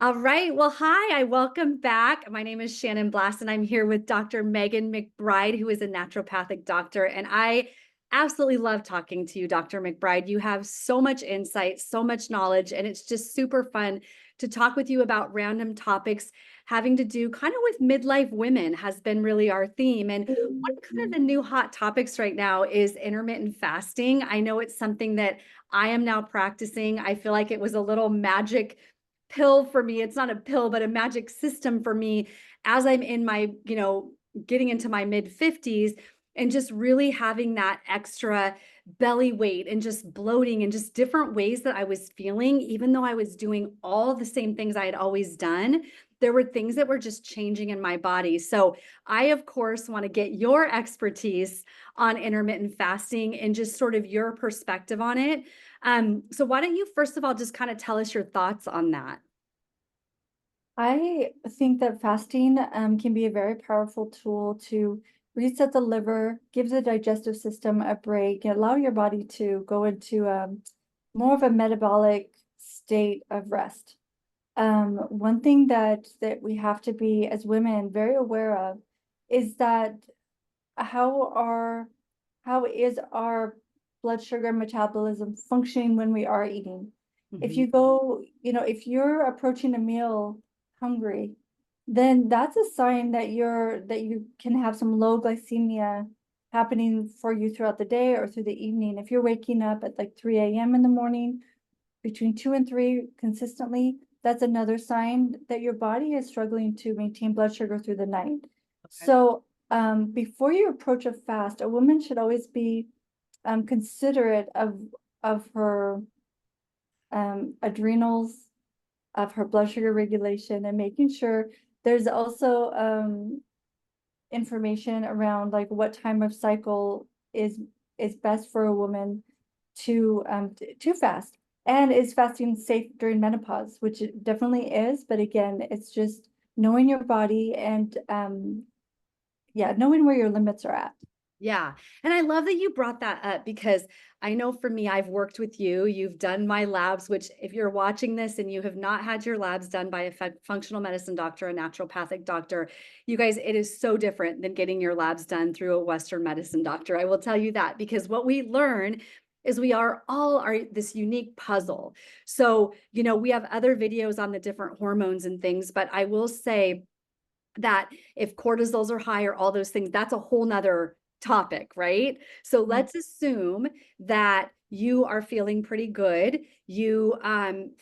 All right. Well, hi, welcome back. My name is Shannon Blast, and I'm here with Dr. Megen McBride, who is a naturopathic doctor. And I absolutely love talking to you, Dr. McBride. You have so much insight, so much knowledge, and it's just super fun to talk with you about random topics having to do kind of with midlife women has been really our theme. And one kind of the new hot topics right now is intermittent fasting. I know it's something that I am now practicing. I feel like it was a little magic pill for me. It's not a pill, but a magic system for me as I'm in my, getting into my mid 50s and just really having that extra belly weight and just bloating and just different ways that I was feeling, even though I was doing all the same things I had always done. There were things that were just changing in my body. So, I, of course, want to get your expertise on intermittent fasting and just sort of your perspective on it. So why don't you first of all just kind of tell us your thoughts on that? I think that fasting can be a very powerful tool to reset the liver, give the digestive system a break, and allow your body to go into more of a metabolic state of rest. One thing that we have to be as women very aware of is that how our how is our blood sugar metabolism functioning when we are eating. If Mhm. you go, if you're approaching a meal hungry, then that's a sign that you can have some low glycemia happening for you throughout the day or through the evening. If you're waking up at like 3 a.m. in the morning, between 2 and 3 consistently, that's another sign that your body is struggling to maintain blood sugar through the night. Okay. So, before you approach a fast, a woman should always be considerate of her adrenals, of her blood sugar regulation, and making sure there's also information around like what time of cycle is best for a woman to fast, and is fasting safe during menopause, which it definitely is. But again, it's just knowing your body and yeah, knowing where your limits are at. Yeah. And I love that you brought that up because I know for me, I've worked with you. You've done my labs, which, if you're watching this and you have not had your labs done by a functional medicine doctor, a naturopathic doctor, you guys, it is so different than getting your labs done through a Western medicine doctor. I will tell you that because what we learn is we are all are this unique puzzle. So, we have other videos on the different hormones and things, but I will say that if cortisols are high or all those things, that's a whole nother topic, right? So Yeah. let's assume that you are feeling pretty good. You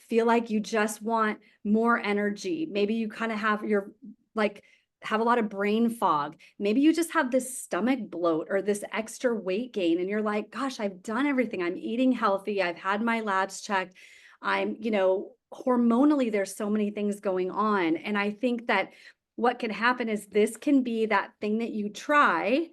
feel like you just want more energy. Maybe you kind of have your like have a lot of brain fog. Maybe you just have this stomach bloat or this extra weight gain, and you're like, gosh, I've done everything. I'm eating healthy. I've had my labs checked. Hormonally, there's so many things going on. And I think that what can happen is this can be that thing that you try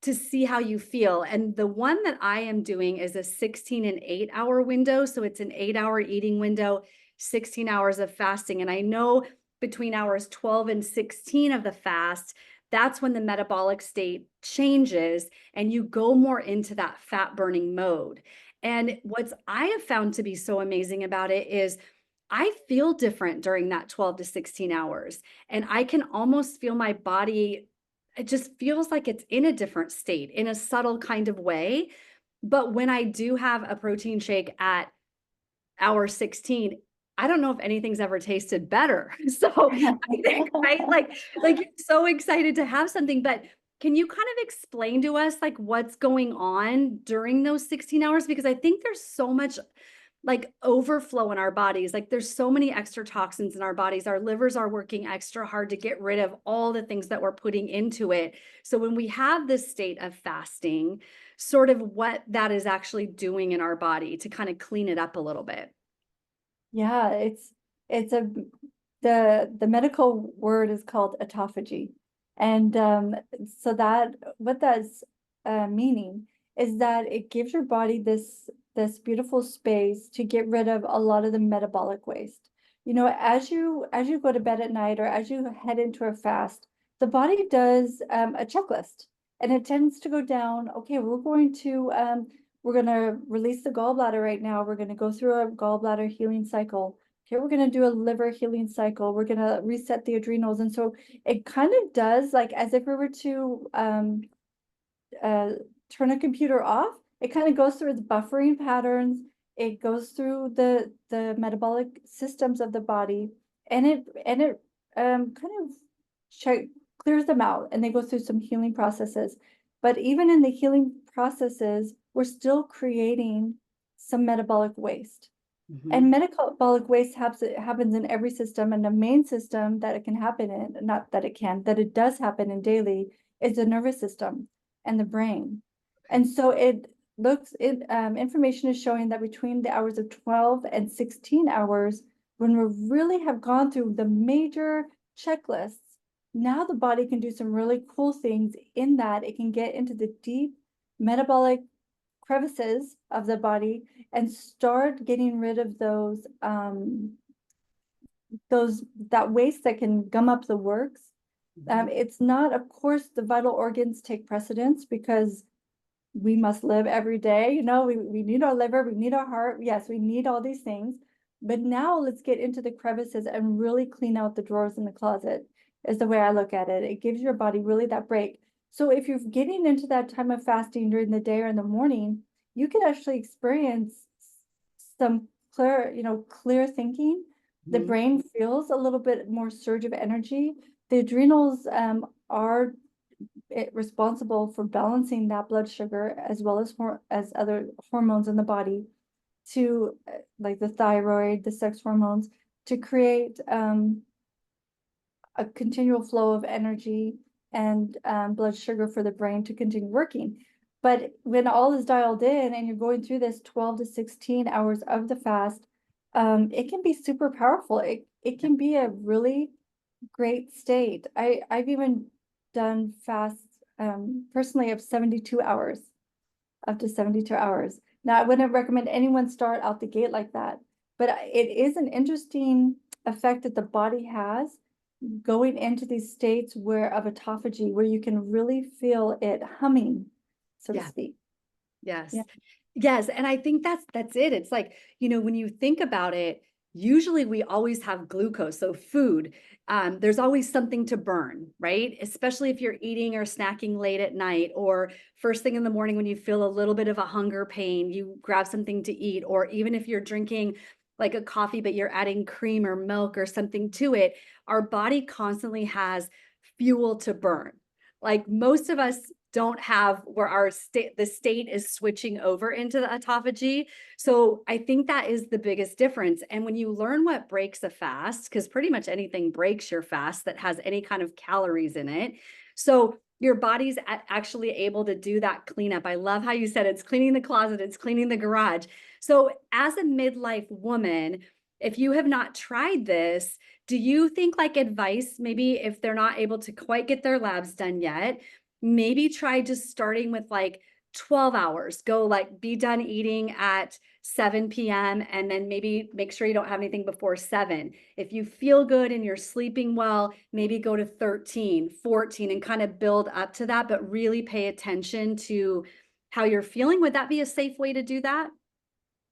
to see how you feel. And the one that I am doing is a 16 and 8 hour window. So it's an 8 hour eating window, 16 hours of fasting. And I know between hours 12 and 16 of the fast, that's when the metabolic state changes and you go more into that fat burning mode. And what's I have found to be so amazing about it is I feel different during that 12 to 16 hours. And I can almost feel my body, it just feels like it's in a different state in a subtle kind of way. But when I do have a protein shake at hour 16, I don't know if anything's ever tasted better. So I think, right, like you're so excited to have something, but can you kind of explain to us like what's going on during those 16 hours? Because I think there's so much like overflow in our bodies. Like there's so many extra toxins in our bodies. Our livers are working extra hard to get rid of all the things that we're putting into it. So when we have this state of fasting, sort of what that is actually doing in our body to kind of clean it up a little bit. Yeah, it's a the medical word is called autophagy. And so that what that's meaning is that it gives your body this beautiful space to get rid of a lot of the metabolic waste. As you go to bed at night or as you head into a fast, the body does a checklist, and it tends to go down. Okay, we're going to release the gallbladder right now. We're going to go through a gallbladder healing cycle. Okay, we're going to do a liver healing cycle. We're going to reset the adrenals. And so it kind of does like as if we were to uh, turn a computer off, it kind of goes through its buffering patterns. It goes through the metabolic systems of the body, and it kind of check, clears them out, and they go through some healing processes. But even in the healing processes, we're still creating some metabolic waste. Mhm. And metabolic waste happens in every system, and the main system that it can happen in, not that it can, that it does happen in daily, is the nervous system and the brain. Okay. And so information is showing that between the hours of 12 and 16 hours, when we really have gone through the major checklists, now the body can do some really cool things in that it can get into the deep metabolic crevices of the body and start getting rid of that waste that can gum up the works. Mhm. It's not, of course, the vital organs take precedence because we must live every day. We need our liver, we need our heart. Yes, we need all these things. But now let's get into the crevices and really clean out the drawers in the closet, is the way I look at it. It gives your body really that break. So if you're getting into that time of fasting during the day or in the morning, you can actually experience some clear thinking. The Mhm. brain feels a little bit more surge of energy. The adrenals are responsible for balancing that blood sugar as well as other hormones in the body to like the thyroid, the sex hormones, to create a continual flow of energy and blood sugar for the brain to continue working. But when all is dialed in and you're going through this 12 to 16 hours of the fast, it can be super powerful. It can be a really great state. I've even done fasts personally of 72 hours, up to 72 hours. Now, I wouldn't recommend anyone start out the gate like that, but it is an interesting effect that the body has going into these states where of autophagy, where you can really feel it humming, so to Yeah. speak. Yes. Yeah, Yes, and I think that's it. It's like, when you think about it, usually we always have glucose, so food. There's always something to burn, right? Especially if you're eating or snacking late at night or first thing in the morning when you feel a little bit of a hunger pain, you grab something to eat, or even if you're drinking like a coffee, but you're adding cream or milk or something to it, our body constantly has fuel to burn. Like most of us don't have where the state is switching over into the autophagy. So I think that is the biggest difference. And when you learn what breaks a fast, because pretty much anything breaks your fast that has any kind of calories in it. So your body's actually able to do that cleanup. I love how you said it's cleaning the closet, it's cleaning the garage. So as a midlife woman, if you have not tried this, do you think like advice, maybe if they're not able to quite get their labs done yet, maybe try just starting with like 12 hours, go like be done eating at 7 p.m. and then maybe make sure you don't have anything before 7. If you feel good and you're sleeping well, maybe go to 13, 14 and kind of build up to that, but really pay attention to how you're feeling. Would that be a safe way to do that?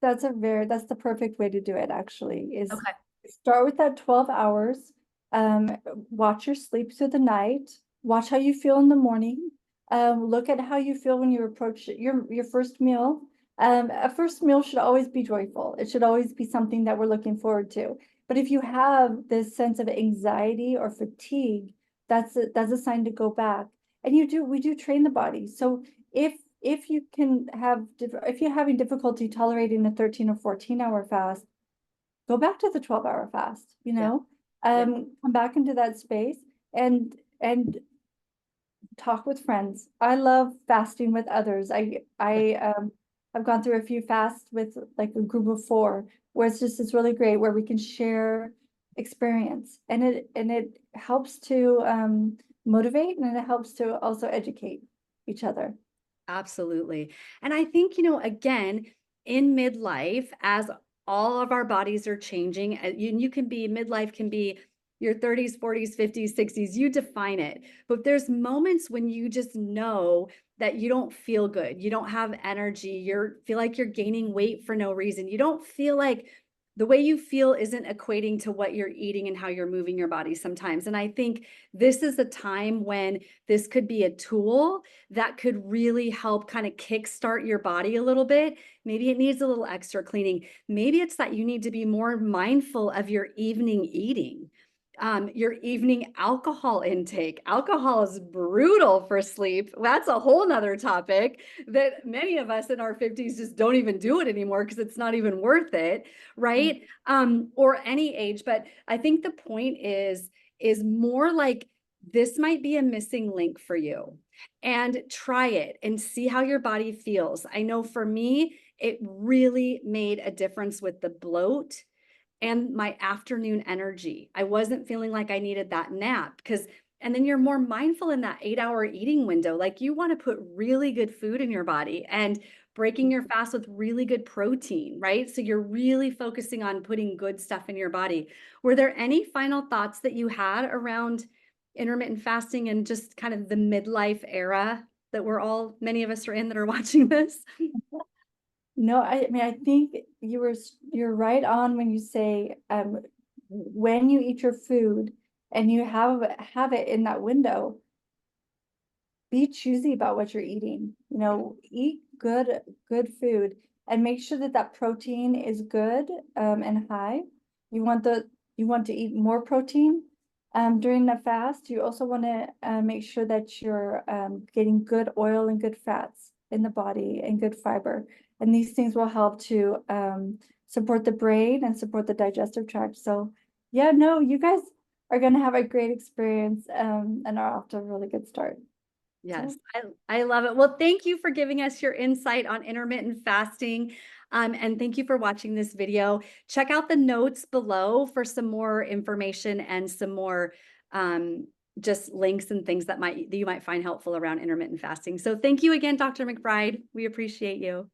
that's the perfect way to do it, actually, is Okay. start with that 12 hours. Um, Watch your sleep through the night. Watch how you feel in the morning. Look at how you feel when you approach your first meal. A first meal should always be joyful. It should always be something that we're looking forward to. But if you have this sense of anxiety or fatigue, that's a sign to go back. And we do train the body. So if you can if you're having difficulty tolerating a 13 or 14-hour fast, go back to the 12-hour fast, Yeah. Yeah. come back into that space and talk with friends. I love fasting with others. I've gone through a few fasts with like a group of 4 where it's really great where we can share experience, and it helps to motivate, and it helps to also educate each other. Absolutely. And I think, again, in midlife, as all of our bodies are changing, you can be midlife can be your 30s, 40s, 50s, 60s, you define it. But there's moments when you just know that you don't feel good. You don't have energy. You feel like you're gaining weight for no reason. You don't feel like the way you feel isn't equating to what you're eating and how you're moving your body sometimes. And I think this is a time when this could be a tool that could really help kind of kickstart your body a little bit. Maybe it needs a little extra cleaning. Maybe it's that you need to be more mindful of your evening eating. Your evening alcohol intake. Alcohol is brutal for sleep. That's a whole nother topic that many of us in our 50s just don't even do it anymore because it's not even worth it, Mm. right? Or any age. But I think the point is more like this might be a missing link for you. And try it and see how your body feels. I know for me, it really made a difference with the bloat and my afternoon energy. I wasn't feeling like I needed that nap because, and then you're more mindful in that 8 hour eating window. Like you want to put really good food in your body and breaking your fast with really good protein, right? So you're really focusing on putting good stuff in your body. Were there any final thoughts that you had around intermittent fasting and just kind of the midlife era that many of us are in that are watching this? No, I mean, I think you're right on when you say, when you eat your food and you have it in that window, be choosy about what you're eating. You know, eat good food and make sure that that protein is good and high. You want to eat more protein during the fast. You also want to make sure that you're getting good oil and good fats in the body and good fiber. And these things will help to support the brain and support the digestive tract. So yeah, no, you guys are going to have a great experience and are off to a really good start. Yes, So I love it. Well, thank you for giving us your insight on intermittent fasting. And thank you for watching this video. Check out the notes below for some more information and some more just links and things that you might find helpful around intermittent fasting. So thank you again, Dr. McBride. We appreciate you.